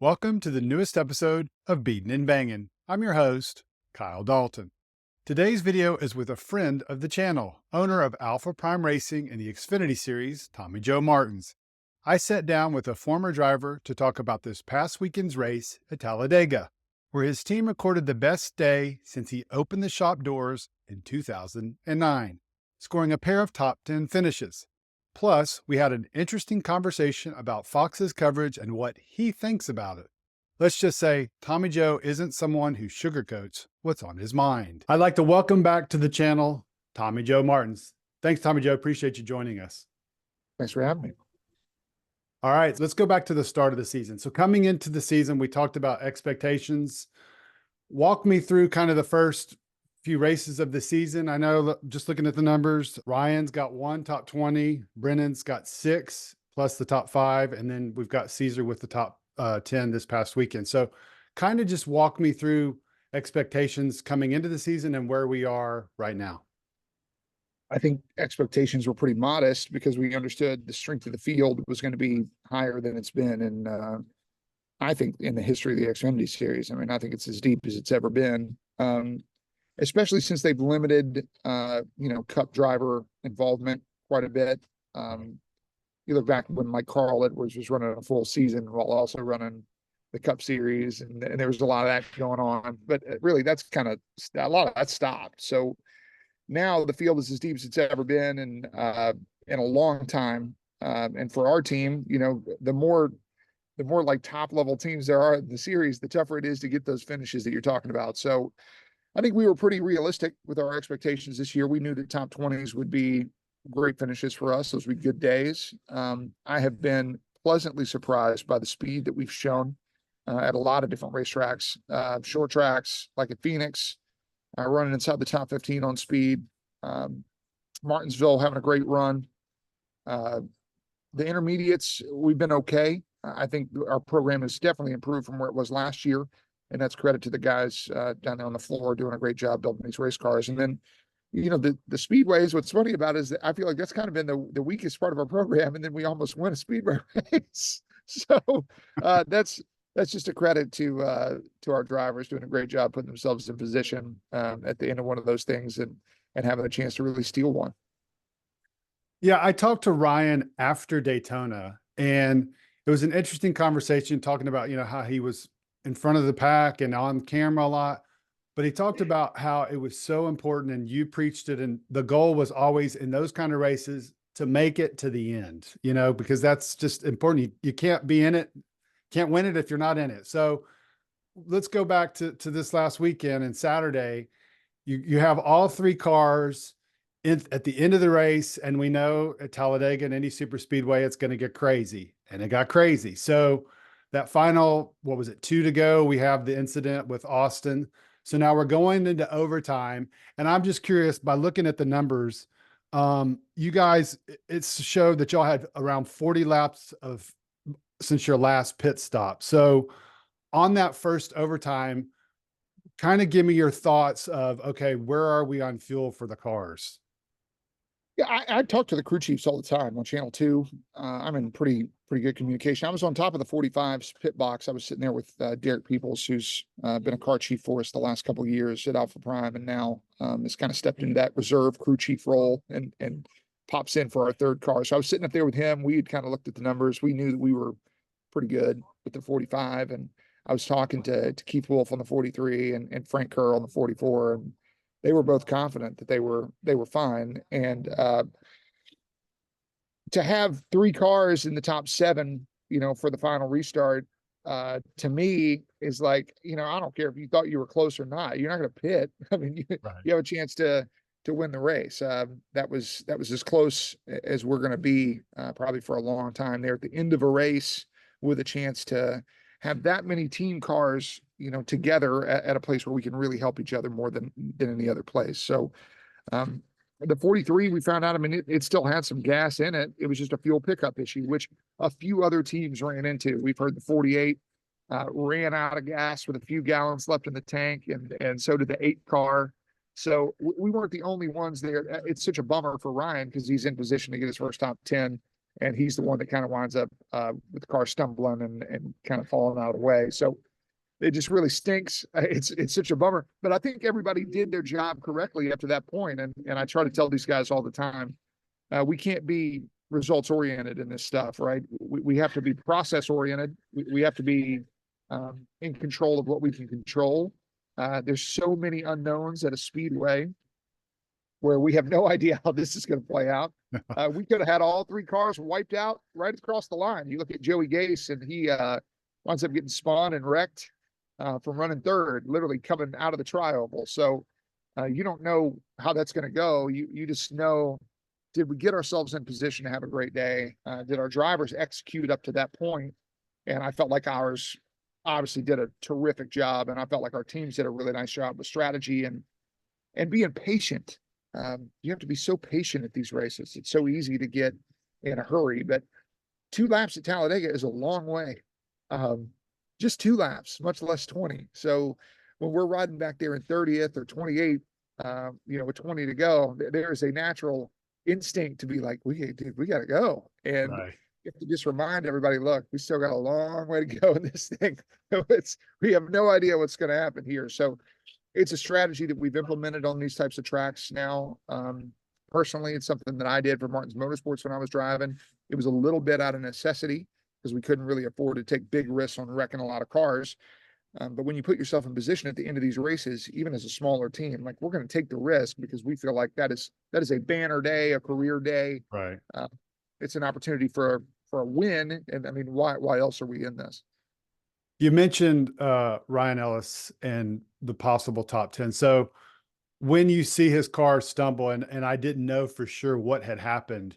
Welcome to the newest episode of Beatin' and Bangin'. I'm your host, Kyle Dalton. Today's video is with a friend of the channel, owner of Alpha Prime Racing and the Xfinity Series, Tommy Joe Martins. I sat down with a former driver to talk about this past weekend's race at Talladega, where his team recorded the best day since he opened the shop doors in 2009, scoring a pair of top 10 finishes. Plus, we had an interesting conversation about Fox's coverage and what he thinks about it. Let's just say Tommy Joe isn't someone who sugarcoats what's on his mind. I'd like to welcome back to the channel, Tommy Joe Martins. Thanks, Tommy Joe. Appreciate you joining us. Thanks for having me. All right, let's go back to the start of the season. So coming into the season, we talked about expectations. Walk me through kind of the first few races of the season. I know, just looking at the numbers, Ryan's got one top 20, Brennan's got 6 plus the top 5, and then we've got Caesar with the top 10 this past weekend. So kind of just walk me through expectations coming into the season and where we are right now. I think expectations were pretty modest because we understood the strength of the field was going to be higher than it's been. And I think in the history of the Xfinity Series, I mean, I think it's as deep as it's ever been. Especially since they've limited, Cup driver involvement quite a bit. You look back when Mike Carl Edwards was running a full season while also running the Cup Series, and there was a lot of that going on. But really, that's kind of a lot of that stopped. So now the field is as deep as it's ever been in a long time. And for our team, the more like top level teams there are in the series, the tougher it is to get those finishes that you're talking about. So I think we were pretty realistic with our expectations this year. We knew the top 20s would be great finishes for us. Those would be good days. I have been pleasantly surprised by the speed that we've shown at a lot of different racetracks, short tracks like at Phoenix, running inside the top 15 on speed. Martinsville having a great run. The intermediates, we've been okay. I think our program has definitely improved from where it was last year. And that's credit to the guys down there on the floor doing a great job building these race cars. And then, the speedways, what's funny about it is that I feel like that's kind of been the weakest part of our program. And then we almost win a speedway race. So that's just a credit to our drivers doing a great job putting themselves in position at the end of one of those things and having a chance to really steal one. Yeah, I talked to Ryan after Daytona, and it was an interesting conversation talking about, how he was in front of the pack and on camera a lot, but he talked about how it was so important, and you preached it. And the goal was always in those kind of races to make it to the end, because that's just important. You can't be in it, can't win it if you're not in it. So let's go back to this last weekend and Saturday. You have all 3 cars at the end of the race. And we know at Talladega and any super speedway, it's going to get crazy, and it got crazy. So that final, 2 to go, we have the incident with Austin. So now we're going into overtime. And I'm just curious, by looking at the numbers, you guys, it's showed that y'all had around 40 laps since your last pit stop. So on that first overtime, kind of give me your thoughts of, okay, where are we on fuel for the cars? Yeah, I talk to the crew chiefs all the time on Channel 2. I'm in pretty good communication. I was on top of the 45s pit box. I was sitting there with Derek Peoples, who's been a car chief for us the last couple of years at Alpha Prime, and now has kind of stepped into that reserve crew chief role and pops in for our 3rd car. So I was sitting up there with him. We had kind of looked at the numbers. We knew that we were pretty good with the 45, and I was talking to Keith Wolf on the 43 and Frank Kerr on the 44, and they were both confident that they were fine. And to have 3 cars in the top 7, for the final restart, to me is like, I don't care if you thought you were close or not, you're not going to pit. I mean, you have a chance to win the race. That was as close as we're going to be probably for a long time there at the end of a race, with a chance to have that many team cars, together at a place where we can really help each other more than any other place. So the 43, we found out, I mean, it still had some gas in it. It was just a fuel pickup issue, which a few other teams ran into. We've heard the 48 ran out of gas with a few gallons left in the tank, and so did the 8 car. So we weren't the only ones there. It's such a bummer for Ryan because he's in position to get his first top 10 and he's the one that kind of winds up with the car stumbling and kind of falling out of the way. So it just really stinks. It's such a bummer. But I think everybody did their job correctly up to that point. And I try to tell these guys all the time, we can't be results oriented in this stuff, right? We have to be process oriented. We have to be in control of what we can control. There's so many unknowns at a speedway where we have no idea how this is going to play out. We could have had all three cars wiped out right across the line. You look at Joey Gase, and he winds up getting spun and wrecked from running third, literally coming out of the tri-oval. So you don't know how that's going to go. You just know, did we get ourselves in position to have a great day? Did our drivers execute up to that point? And I felt like ours obviously did a terrific job, and I felt like our teams did a really nice job with strategy and being patient. You have to be so patient at these races. It's so easy to get in a hurry, but 2 laps at Talladega is a long way. Just 2 laps, much less 20. So when we're riding back there in 30th or 28th, with 20 to go, there is a natural instinct to be like, we got to go. And Right. you have to just remind everybody, look, we still got a long way to go in this thing. We have no idea what's going to happen here. So it's a strategy that we've implemented on these types of tracks now. Personally, it's something that I did for Martin's Motorsports when I was driving. It was a little bit out of necessity because we couldn't really afford to take big risks on wrecking a lot of cars. But when you put yourself in position at the end of these races, even as a smaller team, like, we're going to take the risk because we feel like that is a banner day, a career day. Right. It's an opportunity for a win. And I mean, why else are we in this? You mentioned Ryan Ellis and the possible top 10. So when you see his car stumble, and I didn't know for sure what had happened,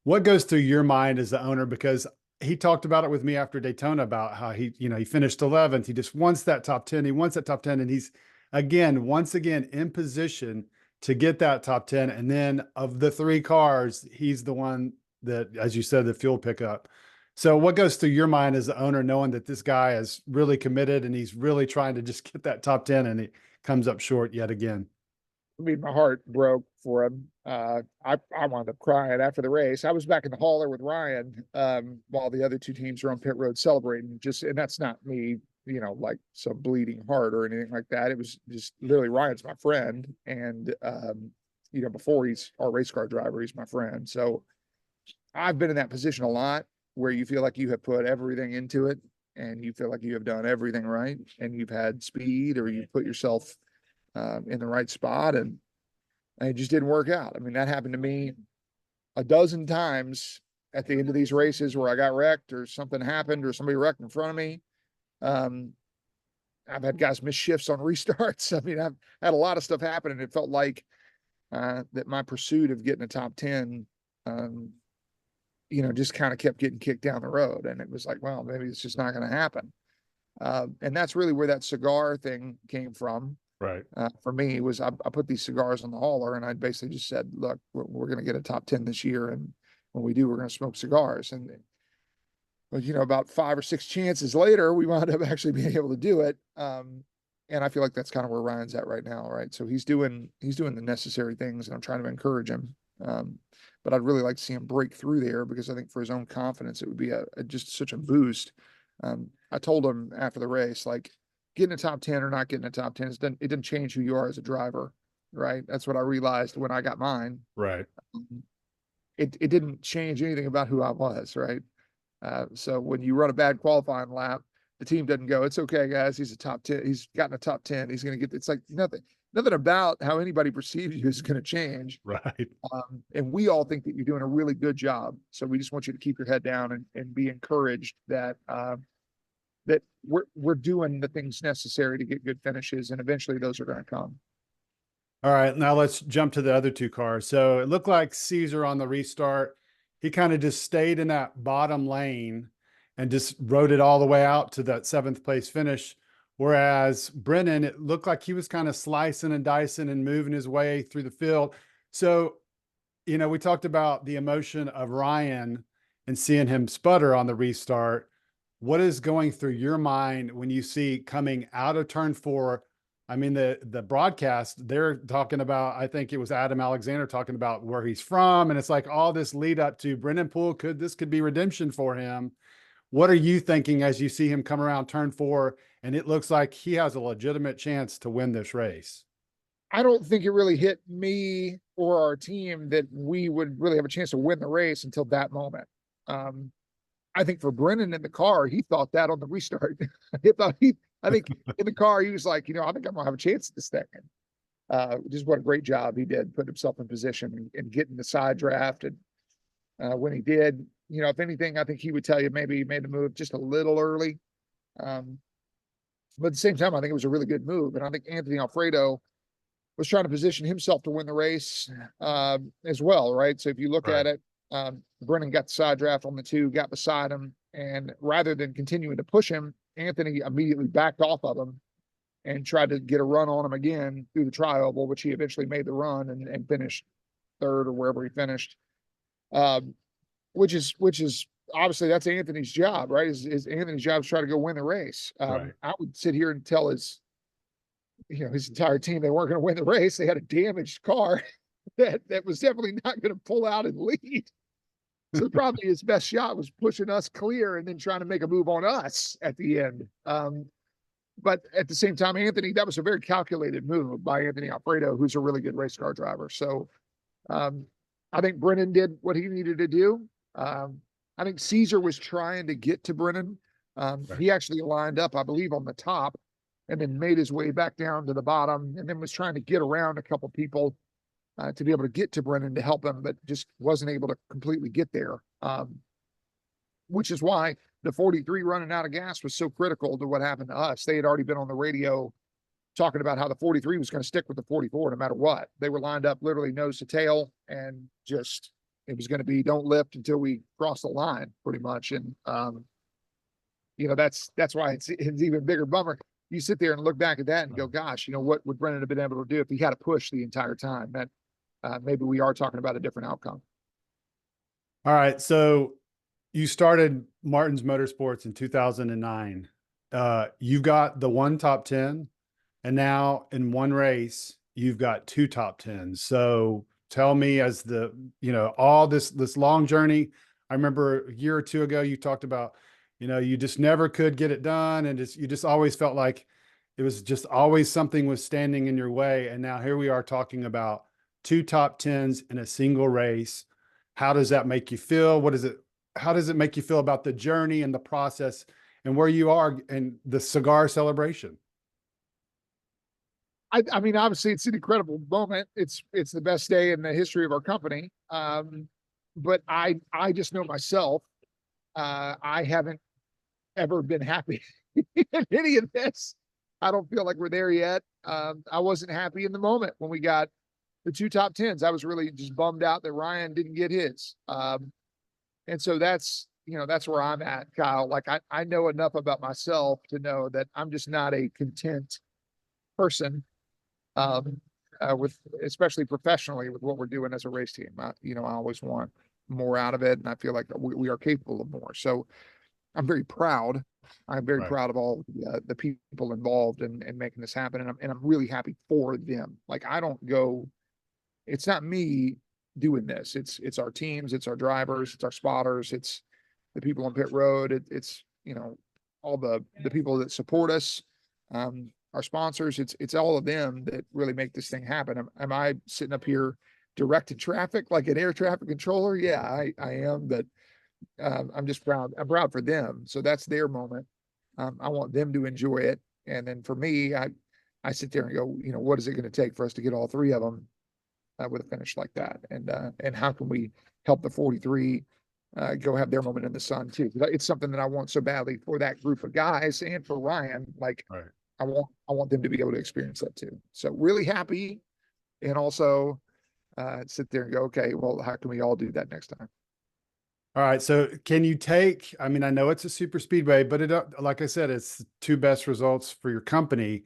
what goes through your mind as the owner? Because he talked about it with me after Daytona about how he finished 11th. He just wants that top 10. He wants that top 10. And he's once again in position to get that top 10. And then of the 3 cars, he's the one that, as you said, the fuel pickup. So what goes through your mind as the owner, knowing that this guy is really committed and he's really trying to just get that top 10 and he comes up short yet again? I mean, my heart broke for him. I wound up crying after the race. I was back in the hauler with Ryan while the other 2 teams were on pit road celebrating. And that's not me, like some bleeding heart or anything like that. It was just literally, Ryan's my friend, and before he's our race car driver, he's my friend. So I've been in that position a lot, where you feel like you have put everything into it and you feel like you have done everything right, and you've had speed, or you put yourself in the right spot, and it just didn't work out. I mean, that happened to me a dozen times at the end of these races where I got wrecked or something happened or somebody wrecked in front of me. I've had guys miss shifts on restarts. I mean, I've had a lot of stuff happen, and it felt like that my pursuit of getting a top 10, just kind of kept getting kicked down the road. And it was like, well, maybe it's just not going to happen. And that's really where that cigar thing came from. Right. For me, was I put these cigars on the hauler, and I basically just said, look, we're going to get a top 10 this year. And when we do, we're going to smoke cigars. And, about 5 or 6 chances later, we wound up actually being able to do it. And I feel like that's kind of where Ryan's at right now. Right. So he's doing the necessary things, and I'm trying to encourage him. But I'd really like to see him break through there, because I think for his own confidence, it would be just such a boost. I told him after the race, like, getting a top 10 or not getting a top 10, it didn't change who you are as a driver, right? That's what I realized when I got mine. Right. It didn't change anything about who I was, right? So when you run a bad qualifying lap, the team doesn't go, it's okay, guys, he's a top 10, he's gotten a top 10, he's going to get, it's like nothing about how anybody perceives you is going to change. Right. And we all think that you're doing a really good job. So we just want you to keep your head down and be encouraged that that we're doing the things necessary to get good finishes, and eventually those are going to come. All right, now let's jump to the other 2 cars. So it looked like Caesar on the restart, he kind of just stayed in that bottom lane and just rode it all the way out to that 7th place finish. Whereas Brennan, it looked like he was kind of slicing and dicing and moving his way through the field. So, we talked about the emotion of Ryan and seeing him sputter on the restart. What is going through your mind when you see coming out of turn 4, I mean, the broadcast, they're talking about, I think it was Adam Alexander talking about where he's from. And it's like all this lead up to Brendan Poole. This could be redemption for him. What are you thinking as you see him come around turn 4 and it looks like he has a legitimate chance to win this race? I don't think it really hit me or our team that we would really have a chance to win the race until that moment. Um, I think for Brennan in the car, he thought that on the restart. I think in the car, he was like, I think I'm gonna have a chance at this thing. Just what a great job he did, putting himself in position and getting the side draft. And when he did, if anything, I think he would tell you maybe he made the move just a little early. But at the same time, I think it was a really good move. And I think Anthony Alfredo was trying to position himself to win the race as well, right? So if you look at it, Brennan got the side draft on the 2, got beside him, and rather than continuing to push him, Anthony immediately backed off of him and tried to get a run on him again through the tri-oval, which he eventually made the run and finished 3rd or wherever he finished. Which is obviously that's Anthony's job, right? Is Anthony's job to try to go win the race. I would sit here and tell his entire team they weren't going to win the race. They had a damaged car that was definitely not going to pull out and lead. So probably his best shot was pushing us clear and then trying to make a move on us at the end. But at the same time, Anthony, that was a very calculated move by Anthony Alfredo, who's a really good race car driver. So I think Brennan did what he needed to do. I think Caesar was trying to get to Brennan. He actually lined up, I believe, on the top and then made his way back down to the bottom and then was trying to get around a couple people to be able to get to Brennan to help him, but just wasn't able to completely get there. Which is why the 43 running out of gas was so critical to what happened to us. They had already been on the radio talking about how the 43 was going to stick with the 44 no matter what. They were lined up literally nose to tail and just it was going to be don't lift until we cross the line pretty much. And that's why it's even bigger bummer. You sit there and look back at that and go, gosh, what would Brennan have been able to do if he had a push the entire time? That maybe we are talking about a different outcome. All right. So you started Martin's Motorsports in 2009. You've got the 1 top 10, and now in one race, you've got 2 top 10s. So tell me, as all this long journey, I remember a year or 2 ago, you talked about, you just never could get it done. And you just always felt like it was just always something was standing in your way. And now here we are talking about 2 top 10s in a single race. How does that make you feel? How does it make you feel about the journey and the process and where you are in the cigar celebration? I mean, obviously it's an incredible moment. It's the best day in the history of our company. But I just know myself, I haven't ever been happy in any of this. I don't feel like we're there yet. I wasn't happy in the moment when we got the 2 top 10s. I was really just bummed out that Ryan didn't get his. And so that's where I'm at, Kyle. Like I know enough about myself to know that I'm just not a content person. With especially professionally with what we're doing as a race team. I always want more out of it, and I feel like we are capable of more. So I'm very proud. I'm very proud of all the people involved in making this happen, and I'm really happy for them. Like it's not me doing this. It's our teams, it's our drivers, it's our spotters, it's the people on pit road, it's all the people that support us. Our sponsors, it's all of them that really make this thing happen. Am I sitting up here directing traffic like an air traffic controller? Yeah, I am, but I'm just proud. I'm proud for them. So that's their moment. I want them to enjoy it. And then for me, I sit there and go, what is it going to take for us to get all 3 of them with a finish like that? And how can we help the 43 go have their moment in the sun too? It's something that I want so badly for that group of guys and for Ryan. I want them to be able to experience that too. So really happy, and also sit there and go, okay, well, how can we all do that next time? All right. So can you I mean, I know it's a super speedway, but like I said, it's the 2 best results for your company.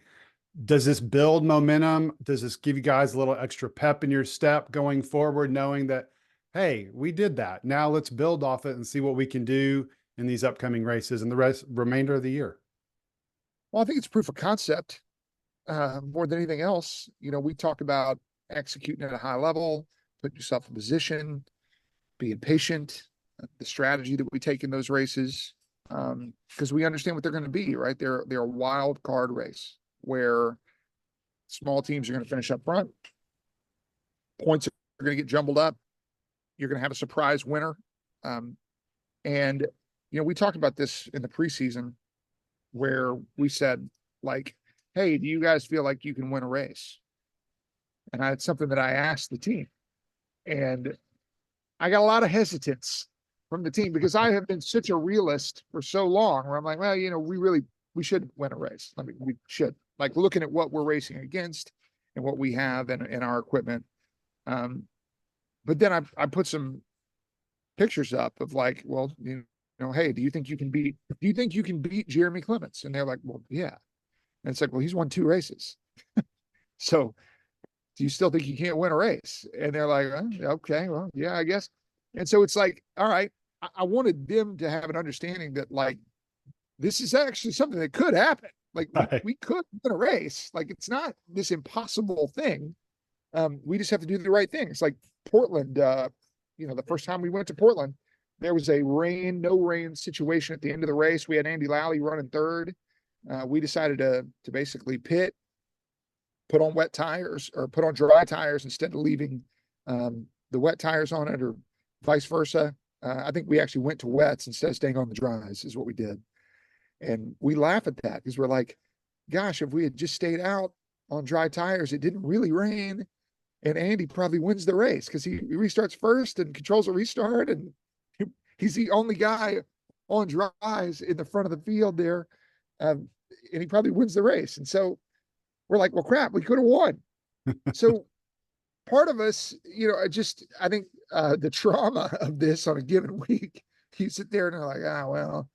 Does this build momentum? Does this give you guys a little extra pep in your step going forward, knowing that, hey, we did that. Now let's build off it and see what we can do in these upcoming races and the remainder of the year? Well, I think it's proof of concept. more than anything else, we talk about executing at a high level, put yourself in position, being patient, the strategy that we take in those races, because we understand what they're going to be, right? They're a wild card race where small teams are going to finish up front, points are going to get jumbled up, you're going to have a surprise winner, and we talked about this in the preseason where we said, like, hey, do you guys feel like you can win a race? And it's something that I asked the team, and I got a lot of hesitance from the team because I have been such a realist for so long where I'm like, well, we should win a race. I mean, we should, like, looking at what we're racing against and what we have in our equipment. But then I put some pictures up of, like, well, hey, do you think you can beat Jeremy Clements? And they're like, well, yeah. And it's like, well, he's won 2 races. So do you still think you can't win a race? And they're like, okay, well, yeah, I guess. And so it's like, all right, I wanted them to have an understanding that, like, this is actually something that could happen. Like, we could win a race. Like, it's not this impossible thing. We just have to do the right thing. It's like Portland, the first time we went to Portland, there was a no rain situation at the end of the race. We had Andy Lally running third. We decided to basically pit, put on wet tires or put on dry tires instead of leaving the wet tires on it, or vice versa. I think we actually went to wets instead of staying on the dries is what we did. And we laugh at that because we're like, gosh, if we had just stayed out on dry tires, it didn't really rain, and Andy probably wins the race because he restarts first and controls a restart, and he's the only guy on dries in the front of the field there, and he probably wins the race. And so we're like, well, crap, we could have won. So part of us, I think the trauma of this on a given week, you sit there and you're like, well,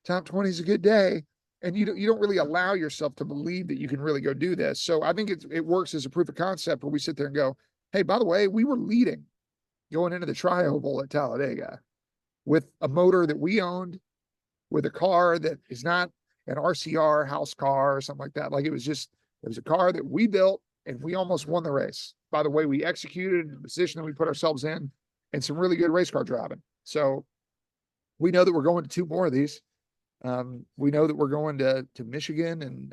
top 20 is a good day. And you don't really allow yourself to believe that you can really go do this. So I think it works as a proof of concept where we sit there and go, hey, by the way, we were leading going into the Tri-Oval at Talladega with a motor that we owned, with a car that is not an RCR house car or something like that. Like, it was a car that we built, and we almost won the race by the way we executed, the position that we put ourselves in, and some really good race car driving. So we know that we're going to 2 more of these. We know that we're going to Michigan and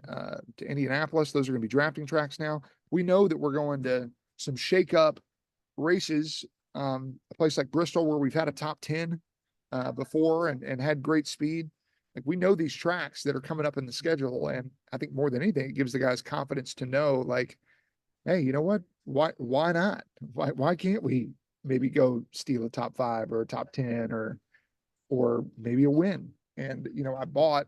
to Indianapolis. Those are going to be drafting tracks now. We know that we're going to some shake-up races, a place like Bristol where we've had a top 10 before and had great speed. Like, we know these tracks that are coming up in the schedule, and I think more than anything, it gives the guys confidence to know, like, hey, you know what? Why not? Why can't we maybe go steal a top 5 or a top 10 or maybe a win? And I bought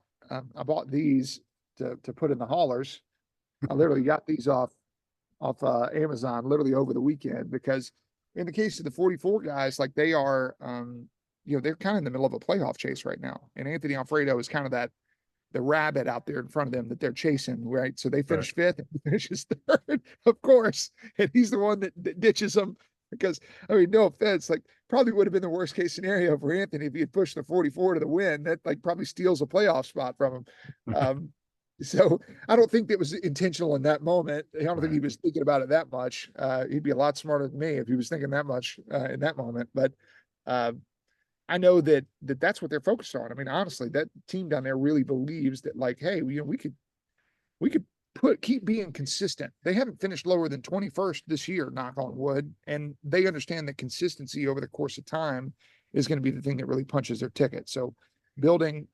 these to put in the haulers. I literally got these off Amazon literally over the weekend, because in the case of the 44 guys, like, they are they're kind of in the middle of a playoff chase right now. And Anthony Alfredo is kind of the rabbit out there in front of them that they're chasing, right? So they finish 5th, and he finishes 3rd, of course. And he's the one that ditches them, because, I mean, no offense, like, probably would have been the worst case scenario for Anthony if he had pushed the 44 to the win. That, like, probably steals a playoff spot from him. So I don't think that was intentional in that moment. I don't think he was thinking about it that much. He'd be a lot smarter than me if he was thinking that much in that moment. But I know that's what they're focused on. I mean, honestly, that team down there really believes that, like, hey, we could keep being consistent. They haven't finished lower than 21st this year, knock on wood. And they understand that consistency over the course of time is going to be the thing that really punches their ticket. So building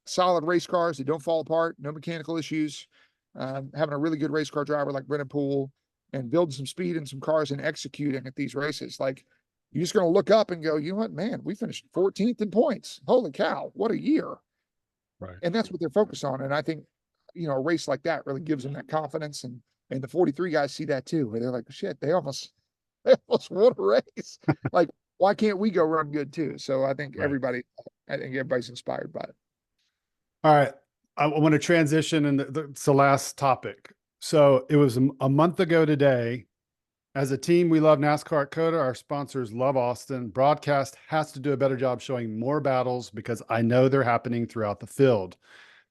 solid race cars that don't fall apart, no mechanical issues, having a really good race car driver like Brennan Poole, and building some speed in some cars and executing at these races. Like, you're just going to look up and go, you know what, man, we finished 14th in points. Holy cow, what a year. Right. And that's what they're focused on. And I think, a race like that really gives them that confidence. And the 43 guys see that too, where they're like, shit, they almost won a race. Like, why can't we go run good too? So I think everybody's inspired by it. All right. I want to transition, and it's the last topic. So it was a month ago today. As a team, we love NASCAR at COTA. Our sponsors love Austin. Broadcast has to do a better job showing more battles, because I know they're happening throughout the field.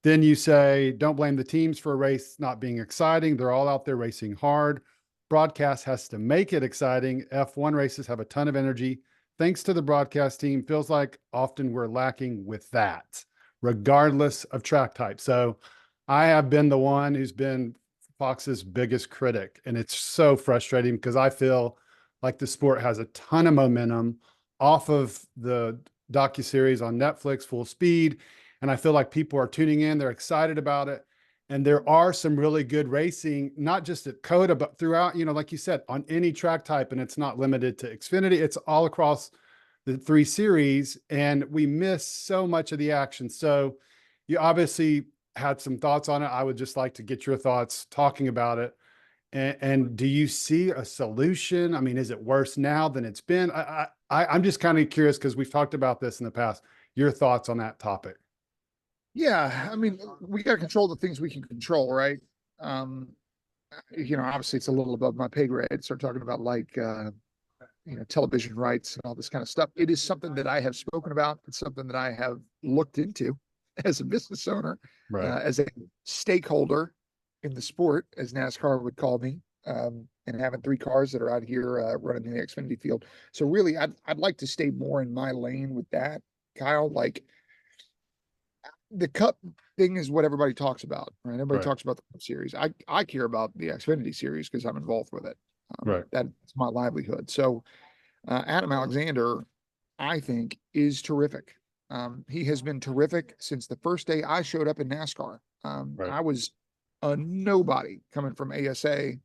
Then you say, don't blame the teams for a race not being exciting. They're all out there racing hard. Broadcast has to make it exciting. F1 races have a ton of energy. Thanks to the broadcast team, feels like often we're lacking with that, regardless of track type. So I have been the one who's been Fox's biggest critic, and it's so frustrating because I feel like the sport has a ton of momentum off of the docuseries on Netflix, Full Speed, and I feel like people are tuning in, they're excited about it. And there are some really good racing, not just at Coda, but throughout, like you said, on any track type. And it's not limited to Xfinity, it's all across the 3 series. And we miss so much of the action. So you obviously had some thoughts on it. I would just like to get your thoughts talking about it. And do you see a solution? I mean, is it worse now than it's been? I'm just kind of curious because we've talked about this in the past. Your thoughts on that topic? Yeah, I mean, we got to control the things we can control, right? Obviously it's a little above my pay grade. Start talking about television rights and all this kind of stuff. It is something that I have spoken about. It's something that I have looked into as a business owner, Right. as a stakeholder in the sport, as NASCAR would call me, and having 3 cars that are out here running in the Xfinity field. So really, I'd like to stay more in my lane with that, Kyle. Like, the Cup thing is what everybody talks about, right? Everybody Right. talks about the Cup series. I care about the Xfinity series because I'm involved with it. Right. That's my livelihood. So Adam Alexander, I think, is terrific. He has been terrific since the first day I showed up in NASCAR. Right. I was a nobody coming from ASA,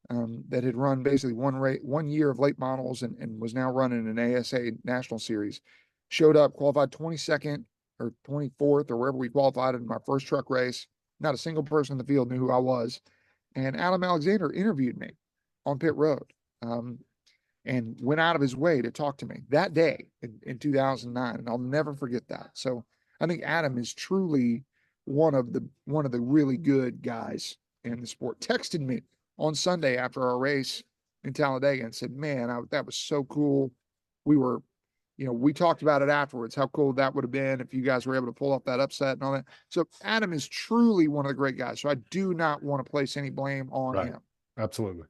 that had run basically 1 year of late models and was now running an ASA National Series. Showed up, qualified 22nd or 24th or wherever we qualified in my first truck race. Not a single person in the field knew who I was. And Adam Alexander interviewed me on pit road, and went out of his way to talk to me that day in 2009. And I'll never forget that. So I think Adam is truly one of the really good guys in the sport. Texted me on Sunday after our race in Talladega and said, man, that was so cool. We were, we talked about it afterwards, how cool that would have been if you guys were able to pull off that upset and all that. So Adam is truly one of the great guys. So I do not want to place any blame on Right. him. Absolutely.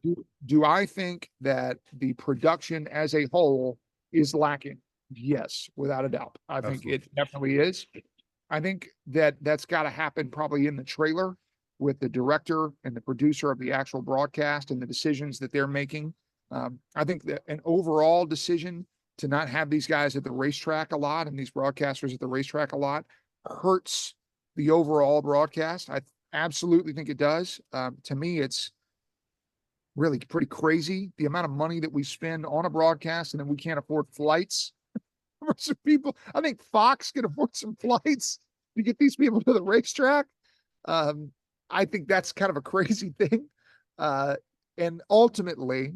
Do I think that the production as a whole is lacking? Yes, without a doubt. I think Absolutely. it definitely is. I think that's got to happen probably in the trailer with the director and the producer of the actual broadcast and the decisions that they're making. I think that an overall decision to not have these guys at the racetrack a lot and these broadcasters at the racetrack a lot hurts the overall broadcast. I absolutely think it does. To me, it's really pretty crazy the amount of money that we spend on a broadcast and then we can't afford flights for some people. I think Fox can afford some flights to get these people to the racetrack. I think that's kind of a crazy thing. And ultimately,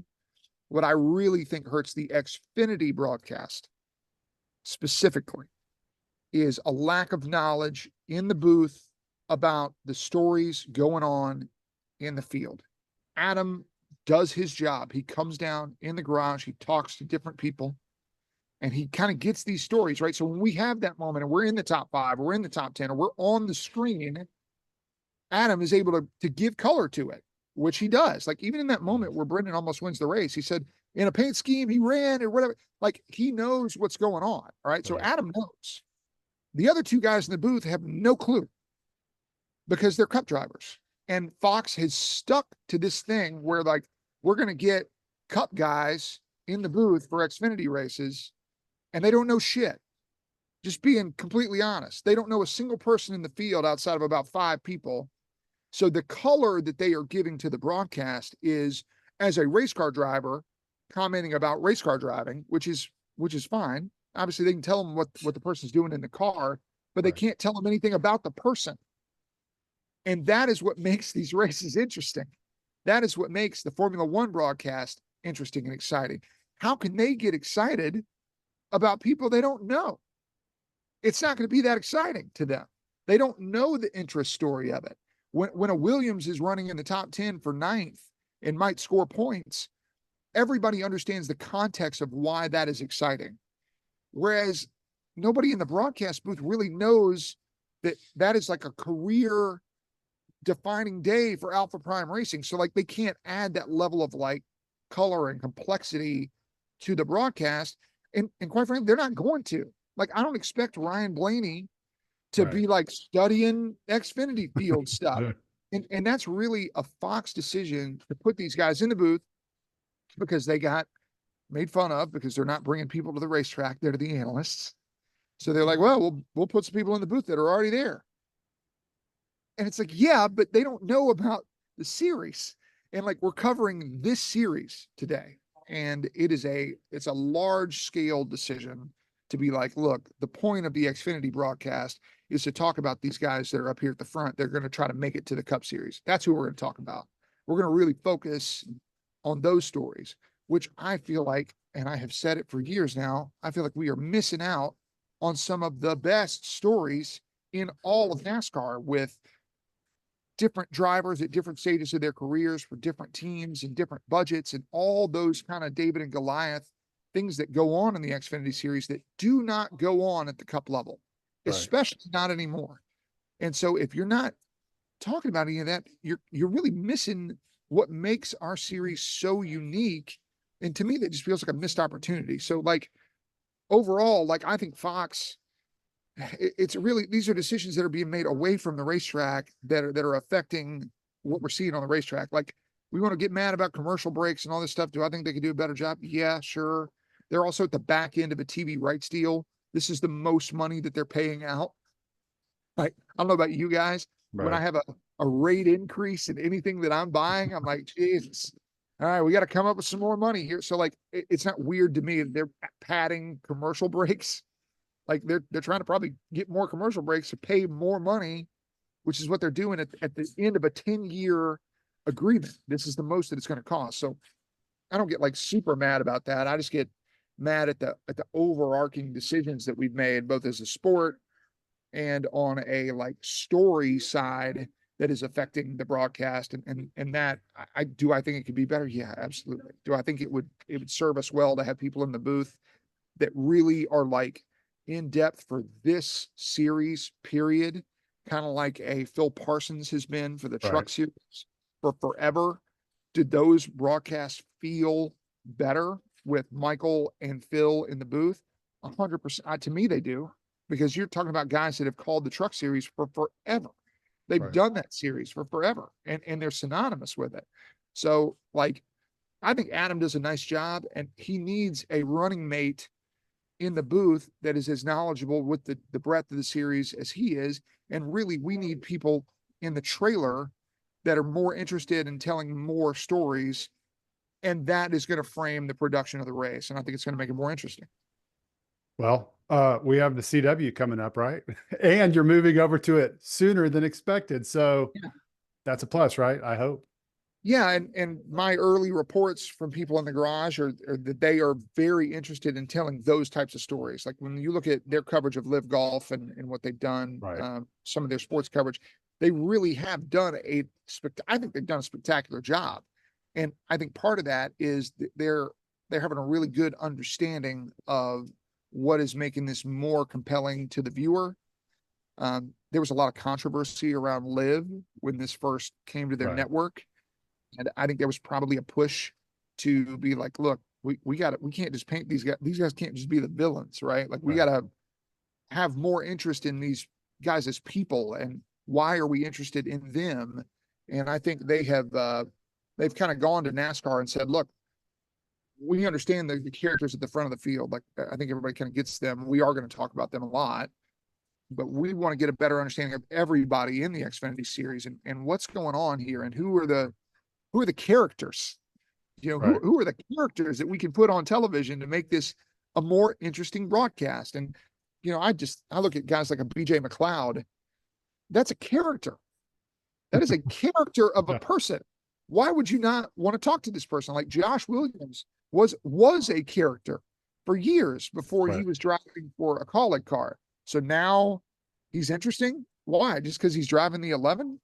what I really think hurts the Xfinity broadcast specifically is a lack of knowledge in the booth about the stories going on in the field. Adam does his job. He comes down in the garage, he talks to different people, and he kind of gets these stories, right? So when we have that moment and we're in the top 5, or we're in the top 10, or we're on the screen, Adam is able to give color to it, which he does. Like, even in that moment where Brendan almost wins the race, he said, in a paint scheme, he ran or whatever. Like, he knows what's going on. All right. So Adam knows. The other 2 guys in the booth have no clue because they're Cup drivers. And Fox has stuck to this thing where, like, we're going to get Cup guys in the booth for Xfinity races, and they don't know shit. Just being completely honest. They don't know a single person in the field outside of about 5 people. So the color that they are giving to the broadcast is, as a race car driver, commenting about race car driving, which is fine. Obviously, they can tell them what the person's doing in the car, but they can't tell them anything about the person. And that is what makes these races interesting. That is what makes the Formula One broadcast interesting and exciting. How can they get excited about people they don't know? It's not going to be that exciting to them. They don't know the interest story of it. When a Williams is running in the top 10 for 9th and might score points, everybody understands the context of why that is exciting. Whereas nobody in the broadcast booth really knows that is like a career defining day for Alpha Prime Racing. So like they can't add that level of like color and complexity to the broadcast. And quite frankly, they're not going to. Like, I don't expect Ryan Blaney to Right. be like studying Xfinity field stuff. And that's really a Fox decision to put these guys in the booth because they got made fun of because they're not bringing people to the racetrack. They're the analysts. So they're like, well, we'll put some people in the booth that are already there. And it's like, yeah, but they don't know about the series. And like, we're covering this series today. And it's a large scale decision to be like, look, the point of the Xfinity broadcast is to talk about these guys that are up here at the front. They're going to try to make it to the Cup Series. That's who we're going to talk about. We're going to really focus on those stories, which I feel like, and I have said it for years now, I feel like we are missing out on some of the best stories in all of NASCAR with different drivers at different stages of their careers for different teams and different budgets and all those kind of David and Goliath things that go on in the Xfinity series that do not go on at the Cup level, especially not anymore. And so if you're not talking about any of that, you're really missing what makes our series so unique. And to me, that just feels like a missed opportunity. So like overall, like I think Fox, it's really, these are decisions that are being made away from the racetrack that are affecting what we're seeing on the racetrack. Like, we want to get mad about commercial breaks and all this stuff. Do I think they could do a better job? Yeah, sure. They're also at the back end of a TV rights deal. This is the most money that they're paying out. Like, I don't know about you guys. When I have a rate increase in anything that I'm buying, I'm like, Jesus. All right, we got to come up with some more money here. So like, it's not weird to me that they're padding commercial breaks. Like they're trying to probably get more commercial breaks to pay more money, which is what they're doing at the end of a 10-year agreement. This is the most that it's going to cost. So I don't get like super mad about that. I just get mad at the overarching decisions that we've made, both as a sport and on a like story side that is affecting the broadcast. And that I think it could be better? Yeah, absolutely. Do I think it would serve us well to have people in the booth that really are like in depth for this series period, kind of like a Phil Parsons has been for the truck series for forever? Did those broadcasts feel better with Michael and Phil in the booth? 100%. To me, they do, because you're talking about guys that have called the truck series for forever. They've done that series for forever, and they're synonymous with it. So like, I think Adam does a nice job, and he needs a running mate in the booth that is as knowledgeable with the breadth of the series as he is. And really, we need people in the trailer that are more interested in telling more stories. And that is going to frame the production of the race. And I think it's going to make it more interesting. Well, we have the CW coming up, right? And you're moving over to it sooner than expected. So that's a plus, right? I hope. Yeah, and my early reports from people in the garage are that they are very interested in telling those types of stories. Like when you look at their coverage of Live Golf and what they've done, some of their sports coverage, they really have done I think they've done a spectacular job. And I think part of that is they're having a really good understanding of what is making this more compelling to the viewer. There was a lot of controversy around Live when this first came to their network. And I think there was probably a push to be like, look, we can't just paint these guys. These guys can't just be the villains, right? Like we got to have more interest in these guys as people, and why are we interested in them? And I think they have, they've kind of gone to NASCAR and said, look, we understand the characters at the front of the field. Like I think everybody kind of gets them. We are going to talk about them a lot, but we want to get a better understanding of everybody in the Xfinity series and what's going on here, and who are the characters, who are the characters that we can put on television to make this a more interesting broadcast. And, I look at guys like a BJ McLeod. That's a character. That is a character of a person. Why would you not want to talk to this person? Like Josh Williams was a character for years before he was driving for a Kaulig car. So now he's interesting. Why? Just because he's driving the 11?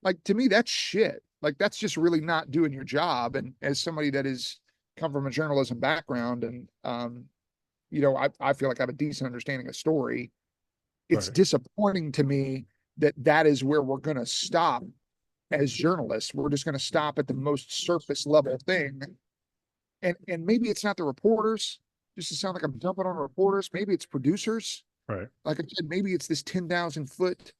Like, to me, that's shit. Like, that's just really not doing your job. And as somebody that is come from a journalism background, and I feel like I have a decent understanding of story. it's Right. disappointing to me that that is where we're going to stop as journalists. We're just going to stop at the most surface level thing. And maybe it's not the reporters, just to sound like I'm dumping on reporters. Maybe it's producers. Right. Like I said, maybe it's this 10,000-foot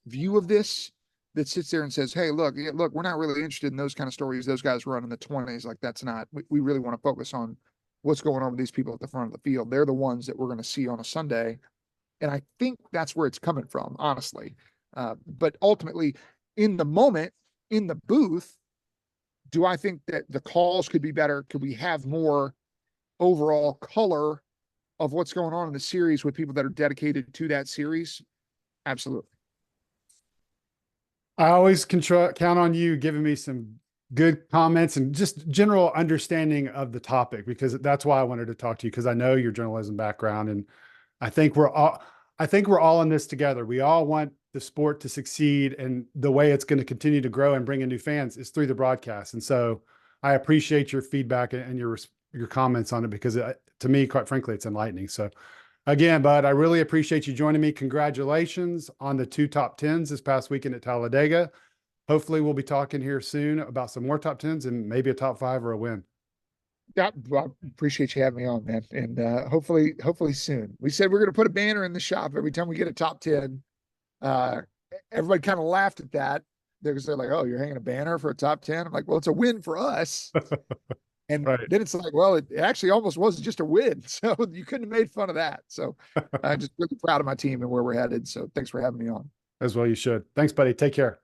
view of this that sits there and says, hey, look, yeah, look, we're not really interested in those kind of stories. Those guys run in the 20s. Like that's not, we really want to focus on what's going on with these people at the front of the field. They're the ones that we're going to see on a Sunday. And I think that's where it's coming from, honestly. But ultimately, in the moment, in the booth, do I think that the calls could be better? Could we have more overall color of what's going on in the series with people that are dedicated to that series? Absolutely. I always count on you giving me some good comments and just general understanding of the topic, because that's why I wanted to talk to you, because I know your journalism background, and I think we're all in this together. We all want the sport to succeed, and the way it's going to continue to grow and bring in new fans is through the broadcast. And so I appreciate your feedback and your comments on it, because to me, quite frankly, it's enlightening. So again, Bud, I really appreciate you joining me. Congratulations on the 2 top 10s this past weekend at Talladega. Hopefully we'll be talking here soon about some more top 10s and maybe a top 5 or a win. Yeah, well, I appreciate you having me on, man. And hopefully soon. We said we're going to put a banner in the shop every time we get a top 10. Uh, Everybody kind of laughed at that. They're like, oh, you're hanging a banner for a top 10. I'm like, well, it's a win for us. And Right. then it's like, well, it actually almost was just a win. So you couldn't have made fun of that. So I'm just really proud of my team and where we're headed. So thanks for having me on. As well you should. Thanks, buddy. Take care.